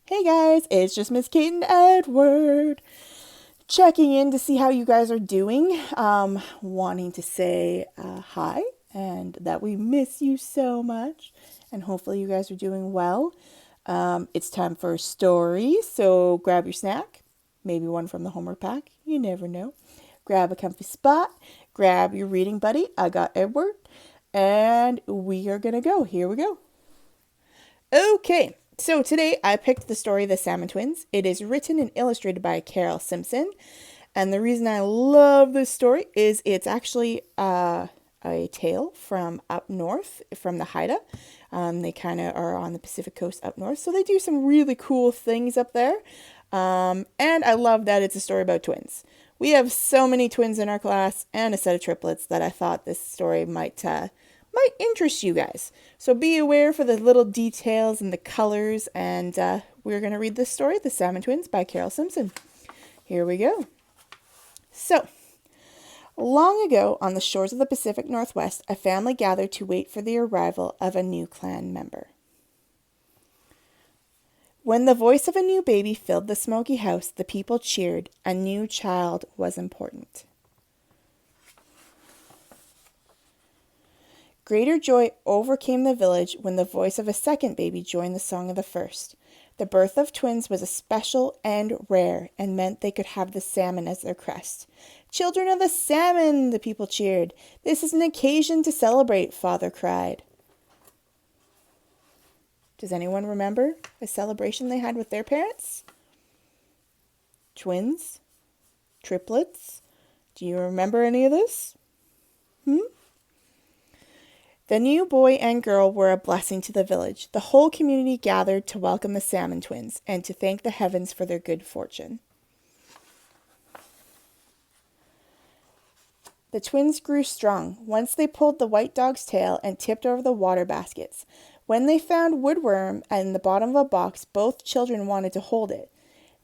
Hey guys, it's just Miss Kate and Edward checking in to see how you guys are doing. Wanting to say hi and that we miss you so much, and hopefully you guys are doing well. It's time for a story, so grab your snack, maybe one from the homework pack. You never know. Grab a comfy spot, grab your reading buddy. I got Edward, and we are gonna go. Here we go. Okay, so today I picked the story The Salmon Twins. It is written and illustrated by Carol Simpson. And the reason I love this story is it's actually a tale from up north, from the Haida. They kind of are on the Pacific coast up north, so they do some really cool things up there. And I love that it's a story about twins. We have so many twins in our class and a set of triplets that I thought this story might interest you guys. So be aware for the little details and the colors. And we're going to read this story, The Salmon Twins by Carol Simpson. Here we go. So, long ago, on the shores of the Pacific Northwest, a family gathered to wait for the arrival of a new clan member. When the voice of a new baby filled the smoky house, the people cheered. A new child was important. Greater joy overcame the village when the voice of a second baby joined the song of the first. The birth of twins was special and rare, and meant they could have the salmon as their crest. "Children of the salmon!" the people cheered. "This is an occasion to celebrate," Father cried. Does anyone remember a celebration they had with their parents? Twins? Triplets? Do you remember any of this? The new boy and girl were a blessing to the village. The whole community gathered to welcome the Salmon Twins and to thank the heavens for their good fortune. The twins grew strong. Once they pulled the white dog's tail and tipped over the water baskets. When they found woodworm in the bottom of a box, both children wanted to hold it.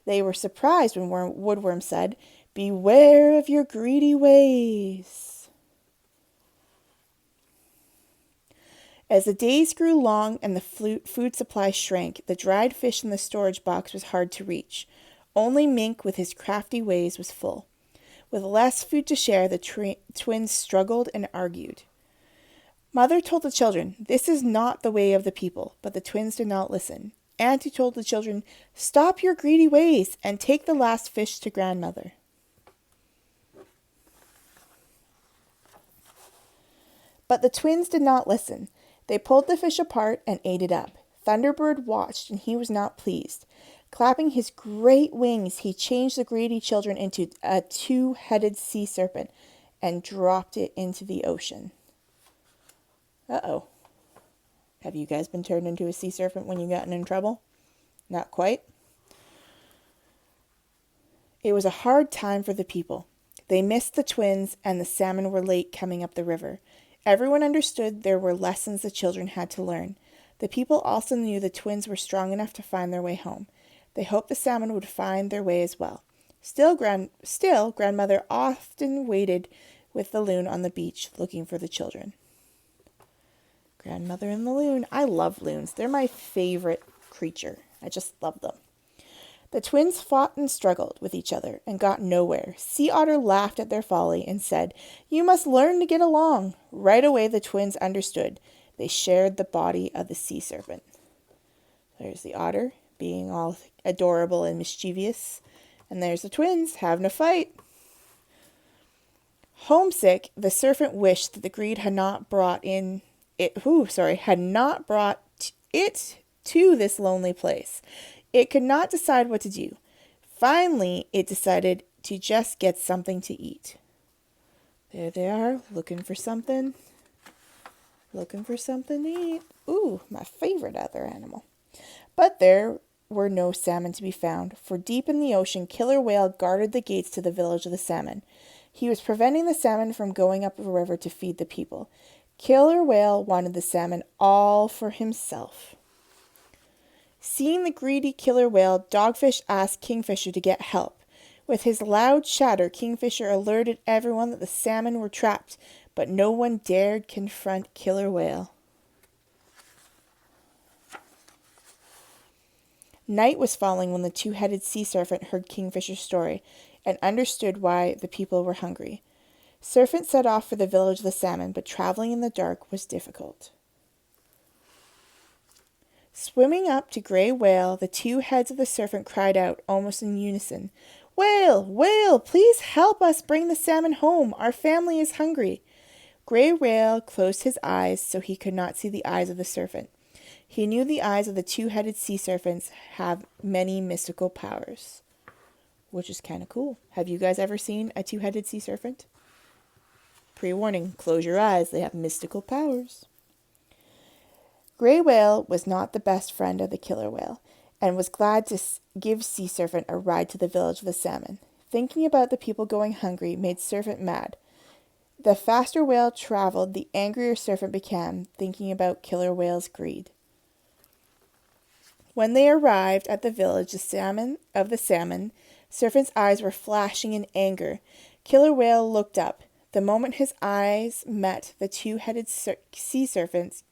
They were surprised when Woodworm said, "Beware of your greedy ways." As the days grew long and the food supply shrank, the dried fish in the storage box was hard to reach. Only Mink, with his crafty ways, was full. With less food to share, the twins struggled and argued. Mother told the children, "This is not the way of the people," but the twins did not listen. Auntie told the children, "Stop your greedy ways and take the last fish to grandmother." But the twins did not listen. They pulled the fish apart and ate it up. Thunderbird watched, and he was not pleased. Clapping his great wings, he changed the greedy children into a two-headed sea serpent and dropped it into the ocean. Uh-oh. Have you guys been turned into a sea serpent when you've gotten in trouble? Not quite. It was a hard time for the people. They missed the twins, and the salmon were late coming up the river. Everyone understood there were lessons the children had to learn. The people also knew the twins were strong enough to find their way home. They hoped the salmon would find their way as well. Still, grandmother often waited with the loon on the beach, looking for the children. Grandmother and the loon. I love loons. They're my favorite creature. I just love them. The twins fought and struggled with each other and got nowhere. Sea Otter laughed at their folly and said, "You must learn to get along." Right away the twins understood. They shared the body of the sea serpent. There's the otter being all adorable and mischievous. And there's the twins having a fight. Homesick, the serpent wished that the greed had not brought it to this lonely place. It could not decide what to do. Finally, it decided to just get something to eat. There they are, looking for something to eat. Ooh, my favorite other animal. But there were no salmon to be found, for deep in the ocean, Killer Whale guarded the gates to the village of the salmon. He was preventing the salmon from going up the river to feed the people. Killer Whale wanted the salmon all for himself. Seeing the greedy killer whale, Dogfish asked Kingfisher to get help. With his loud chatter, Kingfisher alerted everyone that the salmon were trapped, but no one dared confront Killer Whale. Night was falling when the two-headed sea serpent heard Kingfisher's story and understood why the people were hungry. Serpent set off for the village of the salmon, but traveling in the dark was difficult. Swimming up to Grey Whale, the two heads of the serpent cried out, almost in unison, "Whale, whale, please help us bring the salmon home. Our family is hungry." Grey Whale closed his eyes so he could not see the eyes of the serpent. He knew the eyes of the two-headed sea serpents have many mystical powers, which is kind of cool. Have you guys ever seen a two-headed sea serpent? Pre-warning, close your eyes, they have mystical powers. Grey Whale was not the best friend of the killer whale, and was glad to give Sea Serpent a ride to the village of the salmon. Thinking about the people going hungry made Serpent mad. The faster whale traveled, the angrier Serpent became, thinking about killer whale's greed. When they arrived at the village of the salmon, Serpent's eyes were flashing in anger. Killer Whale looked up. The moment his eyes met the two-headed sea serpent's,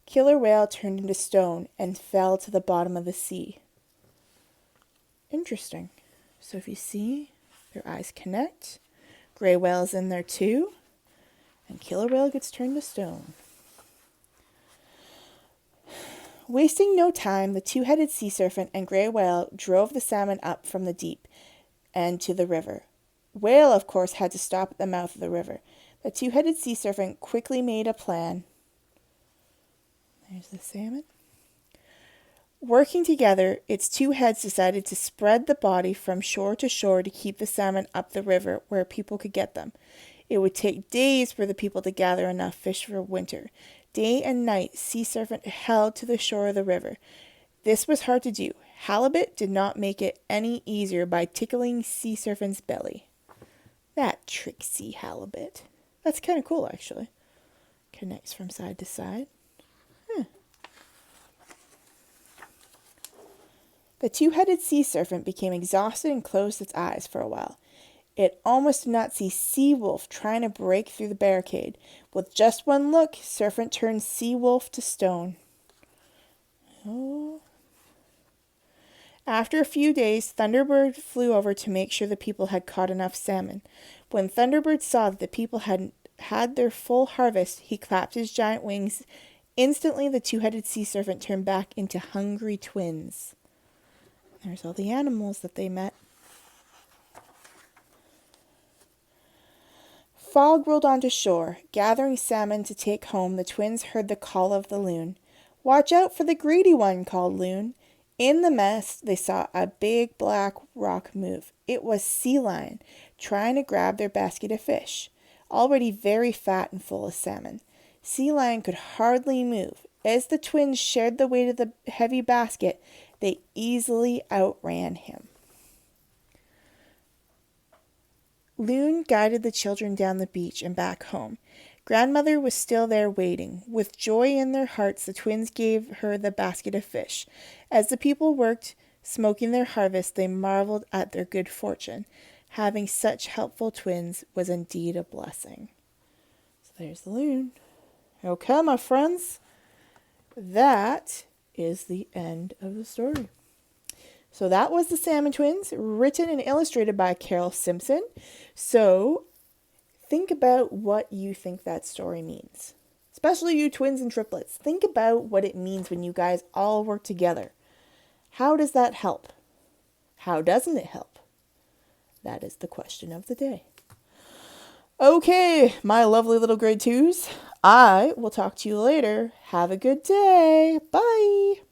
Killer Whale turned into stone and fell to the bottom of the sea. Interesting. So if you see, their eyes connect. Grey Whale's in there too. And Killer Whale gets turned to stone. Wasting no time, the two-headed sea serpent and Grey Whale drove the salmon up from the deep and to the river. Whale, of course, had to stop at the mouth of the river. The two-headed sea serpent quickly made a plan. There's the salmon. Working together, its two heads decided to spread the body from shore to shore to keep the salmon up the river where people could get them. It would take days for the people to gather enough fish for winter. Day and night, Sea Serpent held to the shore of the river. This was hard to do. Halibut did not make it any easier by tickling Sea Serpent's belly. That tricksy halibut. That's kind of cool, actually. Connects from side to side. The two-headed sea serpent became exhausted and closed its eyes for a while. It almost did not see Sea Wolf trying to break through the barricade. With just one look, Serpent turned Sea Wolf to stone. Oh. After a few days, Thunderbird flew over to make sure the people had caught enough salmon. When Thunderbird saw that the people had their full harvest, he clapped his giant wings. Instantly, the two-headed sea serpent turned back into hungry twins. There's all the animals that they met. Fog rolled onto shore. Gathering salmon to take home, the twins heard the call of the loon. "Watch out for the greedy one," called Loon. In the mist, they saw a big black rock move. It was Sea Lion, trying to grab their basket of fish, already very fat and full of salmon. Sea Lion could hardly move. As the twins shared the weight of the heavy basket, they easily outran him. Loon guided the children down the beach and back home. Grandmother was still there waiting. With joy in their hearts, the twins gave her the basket of fish. As the people worked, smoking their harvest, they marveled at their good fortune. Having such helpful twins was indeed a blessing. So there's the loon. Okay, my friends, that is the end of the story. So that was the Salmon Twins, written and illustrated by Carol Simpson. So think about what you think that story means. Especially you twins and triplets. Think about what it means when you guys all work together. How does that help? How doesn't it help? That is the question of the day. Okay, my lovely little grade 2s. I will talk to you later. Have a good day. Bye.